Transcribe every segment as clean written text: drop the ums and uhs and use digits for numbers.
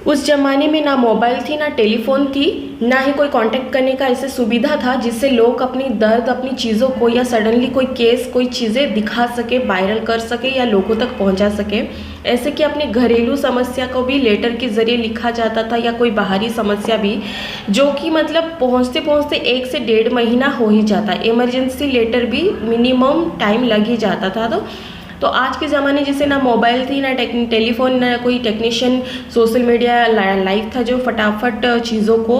उस ज़माने में ना मोबाइल थी, ना टेलीफ़ोन थी, ना ही कोई कांटेक्ट करने का ऐसे सुविधा था जिससे लोग अपनी दर्द, अपनी चीज़ों को या सडनली कोई केस, कोई चीज़ें दिखा सके, वायरल कर सके या लोगों तक पहुंचा सके। ऐसे कि अपनी घरेलू समस्या को भी लेटर के ज़रिए लिखा जाता था या कोई बाहरी समस्या भी, जो कि मतलब पहुंचते पहुंचते 1 से 1.5 महीना हो ही जाता। इमरजेंसी लेटर भी मिनिमम टाइम लग ही जाता था। तो आज के ज़माने जैसे ना मोबाइल थी, ना टेलीफोन, ना कोई टेक्नीशियन, सोशल मीडिया लाइव था जो फटाफट चीज़ों को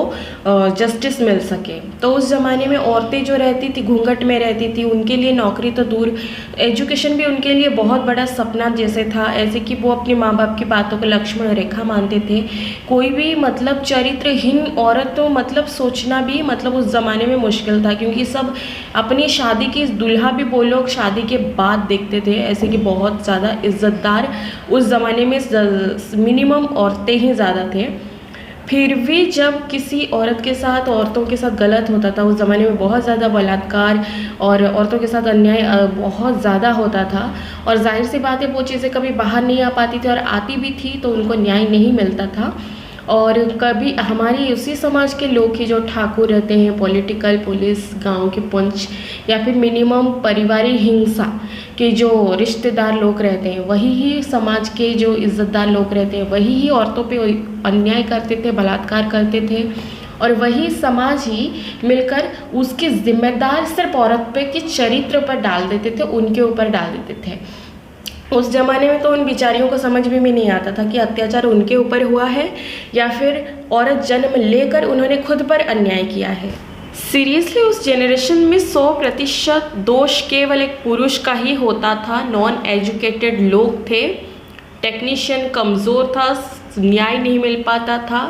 जस्टिस मिल सके। तो उस ज़माने में औरतें जो रहती थी, घूंघट में रहती थी, उनके लिए नौकरी तो दूर, एजुकेशन भी उनके लिए बहुत बड़ा सपना जैसे था। ऐसे कि वो अपने माँ बाप की बातों को लक्ष्मण रेखा मानते थे। कोई भी मतलब चरित्रहीन औरत तो मतलब सोचना भी मतलब उस ज़माने में मुश्किल था, क्योंकि सब अपनी शादी की दुल्हा भी वो लोग शादी के बाद देखते थे। ऐसे कि बहुत ज़्यादा इज़्ज़तदार उस ज़माने में मिनिमम औरतें ही ज़्यादा थे। फिर भी जब किसी औरत के साथ, औरतों के साथ गलत होता था, उस ज़माने में बहुत ज़्यादा बलात्कार और औरतों के साथ अन्याय बहुत ज़्यादा होता था। और जाहिर सी बात है वो चीज़ें कभी बाहर नहीं आ पाती थी, और आती भी थी तो उनको न्याय नहीं मिलता था। और कभी हमारी उसी समाज के लोग ही जो ठाकुर रहते हैं, पॉलिटिकल, पुलिस, गांव के पंच, या फिर मिनिमम परिवारिक हिंसा के जो रिश्तेदार लोग रहते हैं, वही ही समाज के जो इज्जतदार लोग रहते हैं, वही ही औरतों पे अन्याय करते थे, बलात्कार करते थे। और वही समाज ही मिलकर उसकी जिम्मेदार सिर्फ औरत पे के चरित्र पर डाल देते थे, उनके ऊपर डाल देते थे। उस ज़माने में तो उन बिचारियों को समझ में भी नहीं आता था कि अत्याचार उनके ऊपर हुआ है या फिर औरत जन्म लेकर उन्होंने खुद पर अन्याय किया है। सीरियसली उस जनरेशन में 100% दोष केवल एक पुरुष का ही होता था। नॉन एजुकेटेड लोग थे, टेक्नीशियन कमज़ोर था, न्याय नहीं मिल पाता था।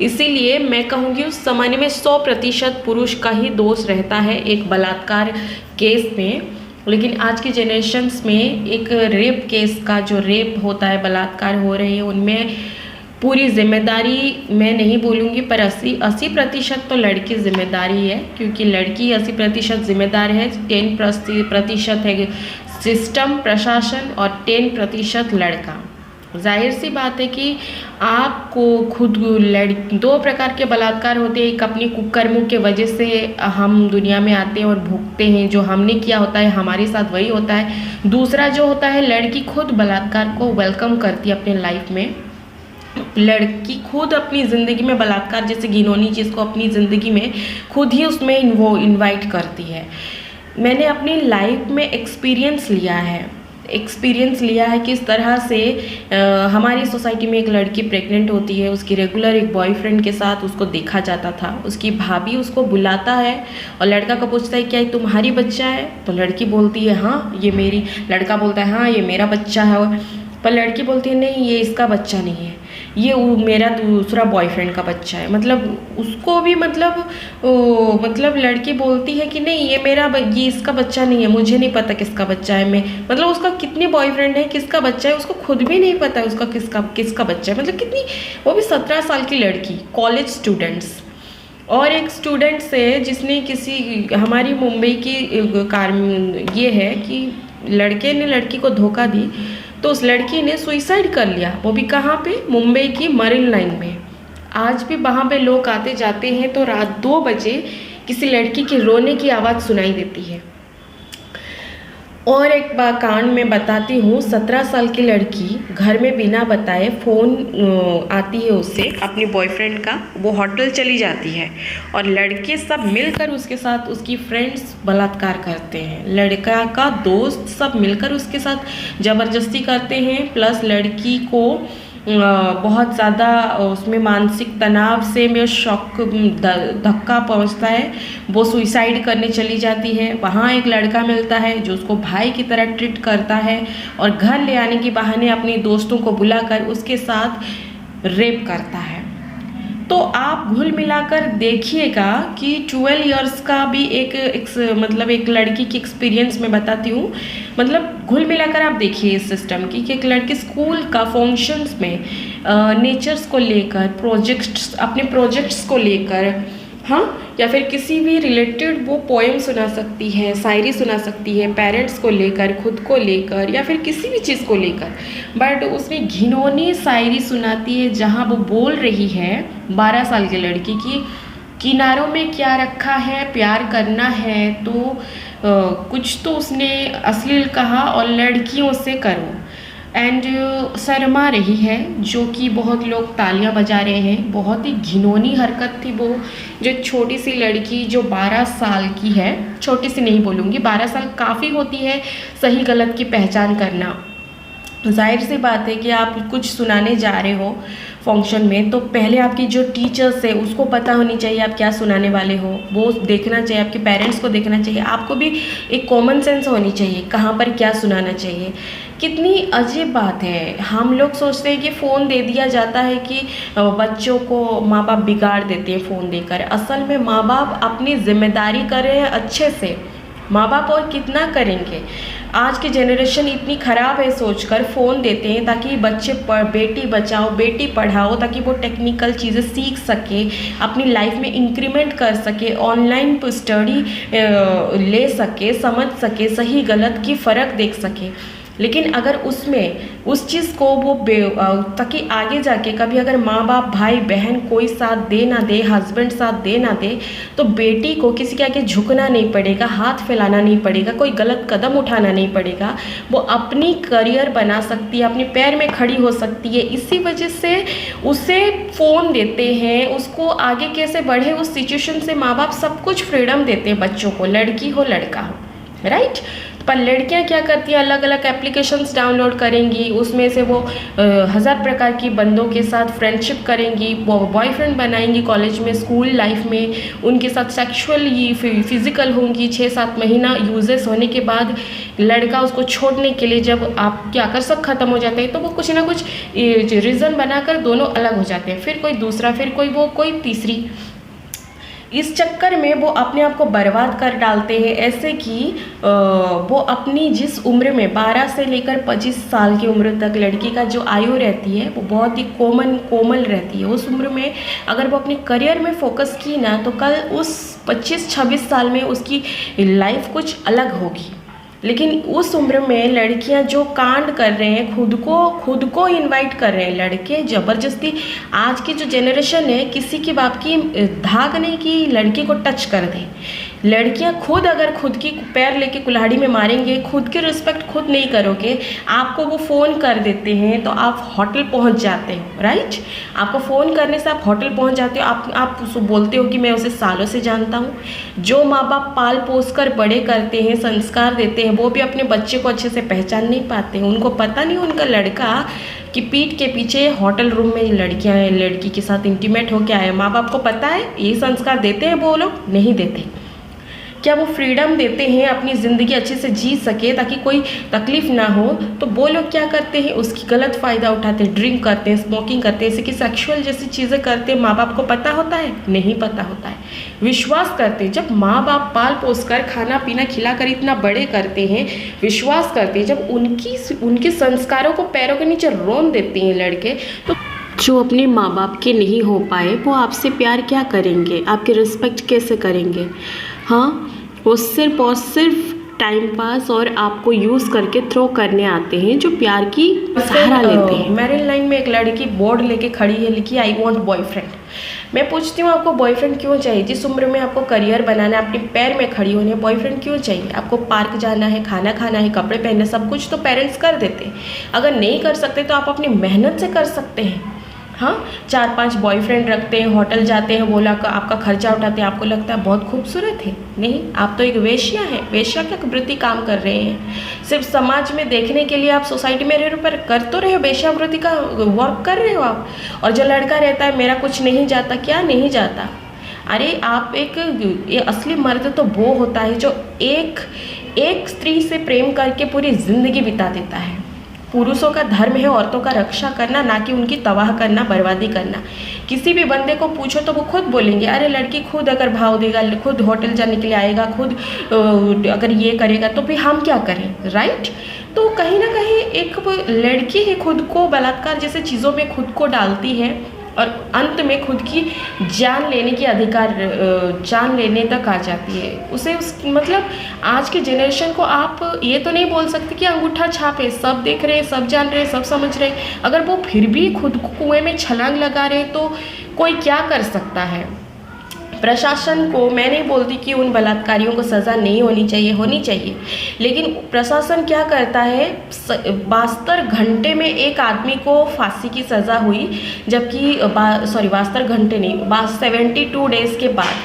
इसीलिए मैं कहूँगी उस ज़माने में 100% पुरुष का ही दोष रहता है एक बलात्कार केस में। लेकिन आज की जनरेशन्स में एक रेप केस का, जो रेप होता है, बलात्कार हो रहे हैं, उनमें पूरी जिम्मेदारी मैं नहीं बोलूँगी, पर 80% तो लड़की जिम्मेदारी है, क्योंकि लड़की 80% जिम्मेदार है। 10% है सिस्टम, प्रशासन, और 10% लड़का। जाहिर सी बात है कि आपको खुद दो प्रकार के बलात्कार होते हैं। एक अपनी कुकर्मों के वजह से हम दुनिया में आते हैं और भुगतते हैं, जो हमने किया होता है हमारे साथ वही होता है। दूसरा जो होता है, लड़की खुद बलात्कार को वेलकम करती है अपने लाइफ में। लड़की खुद अपनी ज़िंदगी में बलात्कार जैसे घिनौनी चीज़ को अपनी ज़िंदगी में खुद ही उसमें वो इन्वाइट करती है। मैंने अपनी लाइफ में एक्सपीरियंस लिया है कि इस तरह से हमारी सोसाइटी में एक लड़की प्रेग्नेंट होती है, उसकी रेगुलर एक बॉयफ्रेंड के साथ उसको देखा जाता था। उसकी भाभी उसको बुलाता है और लड़का को पूछता है क्या ये तुम्हारी बच्चा है? तो लड़की बोलती है हाँ ये मेरी, लड़का बोलता है हाँ ये मेरा बच्चा है, पर लड़की बोलती है नहीं ये इसका बच्चा नहीं है, ये मेरा दूसरा बॉयफ्रेंड का बच्चा है। मतलब उसको भी मतलब लड़की बोलती है कि नहीं ये इसका बच्चा नहीं है, मुझे नहीं पता किसका बच्चा है। मैं मतलब उसका कितने बॉयफ्रेंड है, किसका बच्चा है उसको खुद भी नहीं पता है, उसका किसका बच्चा है। मतलब कितनी, वो भी 17 साल की लड़की, कॉलेज स्टूडेंट्स। और एक स्टूडेंट से जिसने हमारी मुंबई की ये है कि लड़के ने लड़की को धोखा दी, तो उस लड़की ने सुइसाइड कर लिया। वो भी कहाँ पे? मुंबई की मरीन लाइन में। आज भी वहाँ पे लोग आते जाते हैं तो रात 2 बजे किसी लड़की की रोने की आवाज़ सुनाई देती है। और एक बार कांड में बताती हूँ, 17 साल की लड़की घर में बिना बताए फ़ोन आती है उससे अपने बॉयफ्रेंड का, वो होटल चली जाती है और लड़के सब मिलकर उसके साथ, उसकी फ्रेंड्स बलात्कार करते हैं। लड़का का दोस्त सब मिलकर उसके साथ ज़बरदस्ती करते हैं, प्लस लड़की को बहुत ज़्यादा उसमें मानसिक तनाव से में शॉक, धक्का पहुंचता है। वो सुइसाइड करने चली जाती है। वहाँ एक लड़का मिलता है जो उसको भाई की तरह ट्रीट करता है और घर ले आने के बहाने अपने दोस्तों को बुलाकर उसके साथ रेप करता है। तो आप घुल मिलाकर देखिएगा कि 12 इयर्स का भी मतलब एक लड़की की एक्सपीरियंस मैं बताती हूँ। मतलब घुल मिलाकर आप देखिए इस सिस्टम की कि एक लड़की स्कूल का फंक्शंस में नेचर्स को लेकर, अपने प्रोजेक्ट्स को लेकर हाँ, या फिर किसी भी रिलेटेड वो पोएम सुना सकती है, शायरी सुना सकती है, पेरेंट्स को लेकर, खुद को लेकर, या फिर किसी भी चीज़ को लेकर। बट उसमें घिनौनी शायरी सुनाती है जहाँ वो बोल रही है 12 साल की लड़की की किनारों में क्या रखा है, प्यार करना है तो कुछ तो उसने अश्लील कहा और लड़कियों से करो, एंड शर्मा रही है, जो कि बहुत लोग तालियां बजा रहे हैं। बहुत ही घिनौनी हरकत थी वो, जो छोटी सी लड़की जो 12 साल की है, छोटी सी नहीं बोलूँगी, 12 साल काफ़ी होती है सही गलत की पहचान करना। जाहिर सी बात है कि आप कुछ सुनाने जा रहे हो फंक्शन में, तो पहले आपकी जो टीचर्स है उसको पता होनी चाहिए आप क्या सुनाने वाले हो, वो देखना चाहिए, आपके पेरेंट्स को देखना चाहिए, आपको भी एक कॉमन सेंस होनी चाहिए कहाँ पर क्या सुनाना चाहिए। कितनी अजीब बात है, हम लोग सोचते हैं कि फ़ोन दे दिया जाता है कि बच्चों को माँ बाप बिगाड़ देते हैं फ़ोन देकर। असल में माँ बाप अपनी जिम्मेदारी कर रहे हैं अच्छे से, माँ बाप और कितना करेंगे। आज की जनरेशन इतनी ख़राब है सोचकर फ़ोन देते हैं ताकि बच्चे बेटी बचाओ बेटी पढ़ाओ, ताकि वो टेक्निकल चीज़ें सीख सके, अपनी लाइफ में इंक्रीमेंट कर सके, ऑनलाइन स्टडी ले सके, समझ सके, सही गलत की फ़र्क देख सके। लेकिन अगर उसमें उस चीज़ को वो ताकि आगे जाके कभी अगर माँ बाप भाई बहन कोई साथ दे ना दे, हस्बैंड साथ दे ना दे, तो बेटी को किसी के आगे झुकना नहीं पड़ेगा, हाथ फैलाना नहीं पड़ेगा, कोई गलत कदम उठाना नहीं पड़ेगा, वो अपनी करियर बना सकती है, अपने पैर में खड़ी हो सकती है। इसी वजह से उसे फ़ोन देते हैं, उसको आगे कैसे बढ़े उस सिचुएशन से माँ बाप सब कुछ फ्रीडम देते हैं बच्चों को, लड़की हो लड़का हो, राइट। पर लड़कियां क्या करती हैं, अलग अलग एप्लीकेशंस डाउनलोड करेंगी, उसमें से वो 1000 प्रकार की बंदों के साथ फ्रेंडशिप करेंगी, वो बॉयफ्रेंड बनाएंगी कॉलेज में, स्कूल लाइफ में, उनके साथ सेक्सुअली फिजिकल होंगी। 6-7 महीना यूजेस होने के बाद लड़का उसको छोड़ने के लिए जब आपके आकर्षक ख़त्म हो जाते हैं तो वो कुछ ना कुछ रीज़न बनाकर दोनों अलग हो जाते हैं, फिर कोई दूसरा, फिर कोई वो, कोई तीसरी। इस चक्कर में वो अपने आप को बर्बाद कर डालते हैं, ऐसे कि वो अपनी जिस उम्र में 12 से लेकर 25 साल की उम्र तक लड़की का जो आयु रहती है वो बहुत ही कोमल रहती है। उस उम्र में अगर वो अपने करियर में फोकस की ना, तो कल उस 25-26 साल में उसकी लाइफ कुछ अलग होगी। लेकिन उस उम्र में लड़कियां जो कांड कर रहे हैं, खुद को इनवाइट कर रहे हैं लड़के ज़बरदस्ती। आज की जो जनरेशन है, किसी की बाप की धाक नहीं कि लड़की को टच कर दे। लड़कियां खुद अगर खुद की पैर लेके कुल्हाड़ी में मारेंगे, खुद की रिस्पेक्ट खुद नहीं करोगे, आपको वो फ़ोन कर देते हैं तो आप होटल पहुंच जाते हो, राइट। आपको फ़ोन करने से आप होटल पहुंच जाते हो, आप बोलते हो कि मैं उसे सालों से जानता हूँ। जो माँ बाप पाल पोस कर बड़े करते हैं, संस्कार देते हैं, वो भी अपने बच्चे को अच्छे से पहचान नहीं पाते हैं। उनको पता नहीं उनका लड़का कि पीठ के पीछे होटल रूम में लड़कियां हैं, लड़की के साथ इंटीमेट हो के आए। माँ बाप को पता है, ये संस्कार देते हैं वो लोग? नहीं देते। क्या वो फ्रीडम देते हैं अपनी ज़िंदगी अच्छे से जी सके ताकि कोई तकलीफ़ ना हो? तो वो लोग क्या करते हैं, उसकी गलत फ़ायदा उठाते हैं, ड्रिंक करते हैं, स्मोकिंग करते हैं, जैसे कि सेक्सुअल जैसी चीज़ें करते हैं। माँ बाप को पता होता है? नहीं पता होता है। विश्वास करते हैं, जब माँ बाप पाल पोस कर खाना पीना खिलाकर इतना बड़े करते हैं, विश्वास करते हैं, जब उनके संस्कारों को पैरों के नीचे रौंद देते हैं लड़के, तो जो अपने माँ बाप के नहीं हो पाए वो आपसे प्यार क्या करेंगे, आपकी रिस्पेक्ट कैसे करेंगे? हाँ, वो सिर्फ और सिर्फ टाइम पास और आपको यूज़ करके थ्रो करने आते हैं, जो प्यार की सहारा लेते हैं। मैरिज लाइन में एक लड़की बोर्ड लेके खड़ी है, लिखी आई वॉन्ट बॉयफ्रेंड। मैं पूछती हूँ, आपको बॉयफ्रेंड क्यों चाहिए? जिस उम्र में आपको करियर बनाना है, अपने पैर में खड़ी होनी है, बॉयफ्रेंड क्यों चाहिए? आपको पार्क जाना है, खाना खाना है, कपड़े पहनना, सब कुछ तो पेरेंट्स कर देते हैं। अगर नहीं कर सकते तो आप अपनी मेहनत से कर सकते हैं। हाँ, 4-5 बॉयफ्रेंड रखते हैं, होटल जाते हैं, बोला आपका खर्चा उठाते हैं, आपको लगता है बहुत खूबसूरत है? नहीं, आप तो एक वेश्या हैं, वेश्या के वृत्ति काम कर रहे हैं। सिर्फ समाज में देखने के लिए आप सोसाइटी में रह पर कर तो रहे हो, वेश्यावृत्ति का वर्क कर रहे हो आप। और जो लड़का रहता है मेरा कुछ नहीं जाता, क्या नहीं जाता? अरे आप ये असली मर्द तो वो होता है जो एक स्त्री से प्रेम करके पूरी ज़िंदगी बिता देता है। पुरुषों का धर्म है औरतों का रक्षा करना, ना कि उनकी तबाह करना, बर्बादी करना। किसी भी बंदे को पूछो तो वो खुद बोलेंगे, अरे लड़की खुद अगर भाव देगा, खुद होटल जाने के लिए आएगा, खुद अगर ये करेगा तो फिर हम क्या करें, राइट। तो कहीं ना कहीं एक लड़की ही खुद को बलात्कार जैसे चीज़ों में खुद को डालती है और अंत में खुद की जान लेने की अधिकार, जान लेने तक आ जाती है। उसे उस मतलब आज के जनरेशन को आप ये तो नहीं बोल सकते कि अंगूठा छाप है, सब देख रहे हैं, सब जान रहे हैं, सब समझ रहे हैं। अगर वो फिर भी खुद को कुएं में छलांग लगा रहे हैं तो कोई क्या कर सकता है। प्रशासन को, मैं नहीं बोलती कि उन बलात्कारियों को सज़ा नहीं होनी चाहिए, होनी चाहिए, लेकिन प्रशासन क्या करता है, 72 घंटे में एक आदमी को फांसी की सज़ा हुई, जबकि 72 घंटे नहीं, 72 डेज़ के बाद,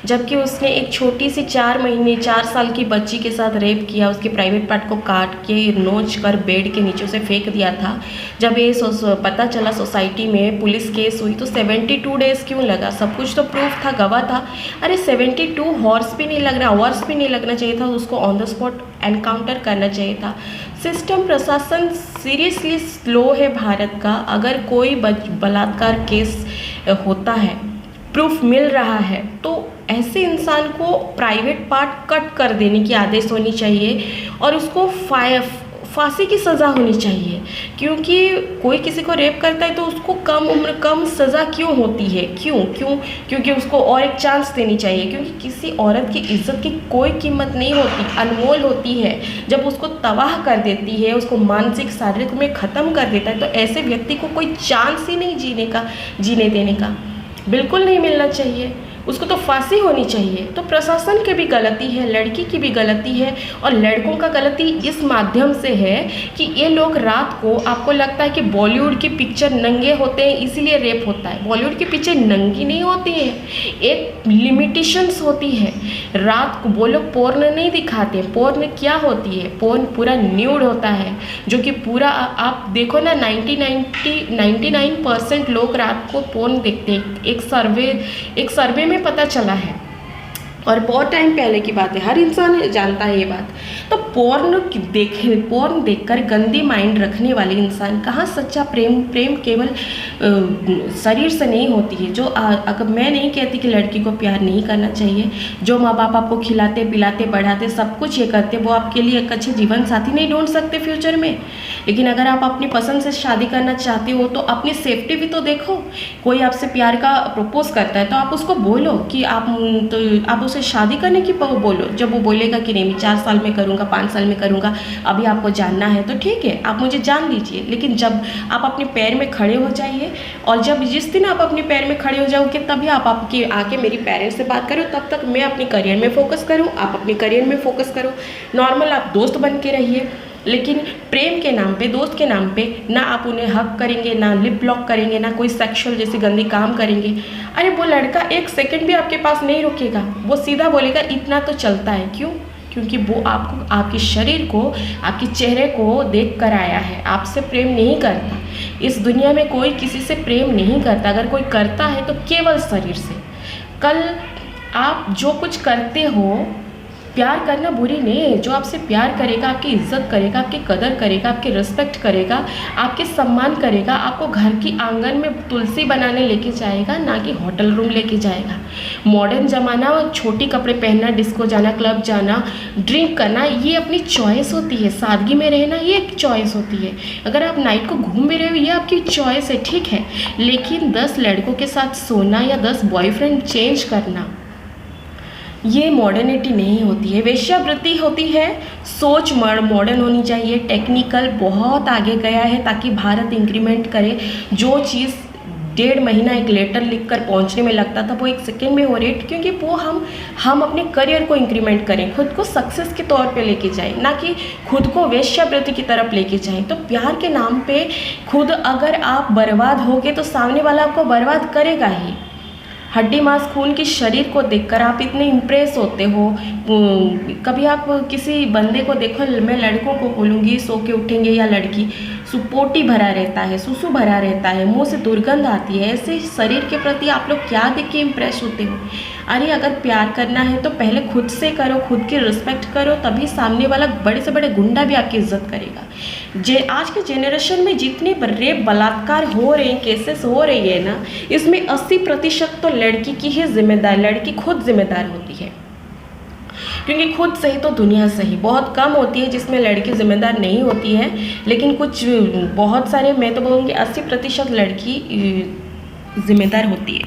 जबकि उसने एक छोटी सी 4 साल की बच्ची के साथ रेप किया, उसके प्राइवेट पार्ट को काट के नोच कर बेड के नीचे उसे फेंक दिया था। जब ये पता चला सोसाइटी में, पुलिस केस हुई, तो 72 डेज़ क्यों लगा? सब कुछ तो प्रूफ था, गवाह था। अरे 72 हॉर्स भी नहीं लगना, आवर्स भी नहीं लगना चाहिए था, उसको ऑन द स्पॉट एनकाउंटर करना चाहिए था। सिस्टम, प्रशासन सीरियसली स्लो है भारत का। अगर कोई बलात्कार केस होता है, प्रूफ मिल रहा है, तो ऐसे इंसान को प्राइवेट पार्ट कट कर देने की आदेश होनी चाहिए और उसको फांसी की सज़ा होनी चाहिए। क्योंकि कोई किसी को रेप करता है तो उसको कम उम्र कम सज़ा क्यों होती है? क्योंकि उसको और एक चांस देनी चाहिए। क्योंकि किसी औरत की इज्जत की कोई कीमत नहीं होती, अनमोल होती है। जब उसको तबाह कर देती है, उसको मानसिक शारीरिक में ख़त्म कर देता है, तो ऐसे व्यक्ति को कोई चांस ही नहीं जीने देने का, बिल्कुल नहीं मिलना चाहिए। उसको तो फांसी होनी चाहिए। तो प्रशासन की भी गलती है, लड़की की भी गलती है, और लड़कों का गलती इस माध्यम से है कि ये लोग रात को, आपको लगता है कि बॉलीवुड की पिक्चर नंगे होते हैं इसीलिए रेप होता है। बॉलीवुड की पिक्चर नंगी नहीं होती है, एक लिमिटेशंस होती है। रात को वो लोग पोर्न नहीं दिखाते। पोर्न क्या होती है? पोर्न पूरा न्यूड होता है, जो कि पूरा आप देखो ना, 99% लोग रात को पोर्न देखते हैं। एक सर्वे में पता चला है, और बहुत टाइम पहले की बात है, हर इंसान जानता है ये बात। तो पोर्न देखकर गंदी माइंड रखने वाले इंसान, कहाँ सच्चा प्रेम केवल शरीर से नहीं होती है। जो अगर मैं नहीं कहती कि लड़की को प्यार नहीं करना चाहिए, जो माँ बाप आपको खिलाते पिलाते बढ़ाते सब कुछ ये करते, वो आपके लिए एक अच्छे जीवन साथी नहीं ढूंढ सकते फ्यूचर में। लेकिन अगर आप अपनी पसंद से शादी करना चाहते हो तो अपनी सेफ्टी भी तो देखो। कोई आपसे प्यार का प्रपोज करता है तो आप उसको बोलो कि आप उसे शादी करने की बोलो। जब वो बोलेगा कि नहीं, मैं 4 साल में करूँगा, 5 साल में करूँगा, अभी आपको जानना है, तो ठीक है, आप मुझे जान लीजिए। लेकिन जब आप अपने पैर में खड़े हो जाइए, और जब जिस दिन आप अपने पैर में खड़े हो जाओगे तभी आप आके मेरी पेरेंट्स से बात करो। तब तक मैं अपने करियर में फोकस करूँ, आप अपने करियर में फोकस करो। नॉर्मल आप दोस्त बन के रहिए, लेकिन प्रेम के नाम पे, दोस्त के नाम पे ना आप उन्हें हक करेंगे, ना लिप लॉक करेंगे, ना कोई सेक्सुअल जैसे गंदी काम करेंगे। अरे वो लड़का 1 सेकंड भी आपके पास नहीं रुकेगा, वो सीधा बोलेगा इतना तो चलता है। क्यों? क्योंकि वो आपको, आपके शरीर को, आपके चेहरे को देख कर आया है, आपसे प्रेम नहीं करता। इस दुनिया में कोई किसी से प्रेम नहीं करता। अगर कोई करता है तो केवल शरीर से। कल आप जो कुछ करते हो, प्यार करना बुरी नहीं है। जो आपसे प्यार करेगा, आपकी इज्जत करेगा, आपकी कदर करेगा, आपकी रिस्पेक्ट करेगा, आपके सम्मान करेगा, आपको घर की आंगन में तुलसी बनाने लेके जाएगा, ना कि होटल रूम लेके जाएगा। मॉडर्न ज़माना, छोटी कपड़े पहनना, डिस्को जाना, क्लब जाना, ड्रिंक करना, ये अपनी चॉइस होती है। सादगी में रहना, ये एक चॉइस होती है। अगर आप नाइट को घूम भी रहे हो, ये आपकी चॉइस है, ठीक है। लेकिन 10 लड़कों के साथ सोना या 10 बॉयफ्रेंड चेंज करना, ये मॉडर्निटी नहीं होती है, वेश्यावृत्ति होती है। सोच मॉडर्न होनी चाहिए। टेक्निकल बहुत आगे गया है ताकि भारत इंक्रीमेंट करे। जो चीज़ 1.5 महीना एक लेटर लिखकर पहुंचने में लगता था, वो 1 सेकेंड में हो रही है। क्योंकि वो हम अपने करियर को इंक्रीमेंट करें, खुद को सक्सेस के तौर पे लेके जाएं, ना कि खुद को वेश्यावृत्ति की तरफ लेके जाएं। तो प्यार के नाम पे खुद अगर आप बर्बाद होगे तो सामने वाला आपको बर्बाद करेगा ही। हड्डी मांस खून के शरीर को देखकर आप इतने इम्प्रेस होते हो। कभी आप किसी बंदे को देखो, मैं लड़कों को बोलूँगी, सो के उठेंगे या लड़की, सुपोटी भरा रहता है, सुसु भरा रहता है, मुंह से दुर्गंध आती है, ऐसे शरीर के प्रति आप लोग क्या देख के इम्प्रेस होते हो? अरे अगर प्यार करना है तो पहले खुद से करो, खुद की रिस्पेक्ट करो, तभी सामने वाला बड़े से बड़े गुंडा भी आपकी इज्जत करेगा। आज के जनरेशन में जितने रेप बलात्कार हो रहे हैं, केसेस हो रही है ना, इसमें 80% तो लड़की की ही जिम्मेदार, लड़की खुद जिम्मेदार होती है। क्योंकि खुद सही तो दुनिया सही। बहुत कम होती है जिसमें लड़की जिम्मेदार नहीं होती है, लेकिन कुछ बहुत सारे, मैं तो बोलूँगी 80% लड़की जिम्मेदार होती है।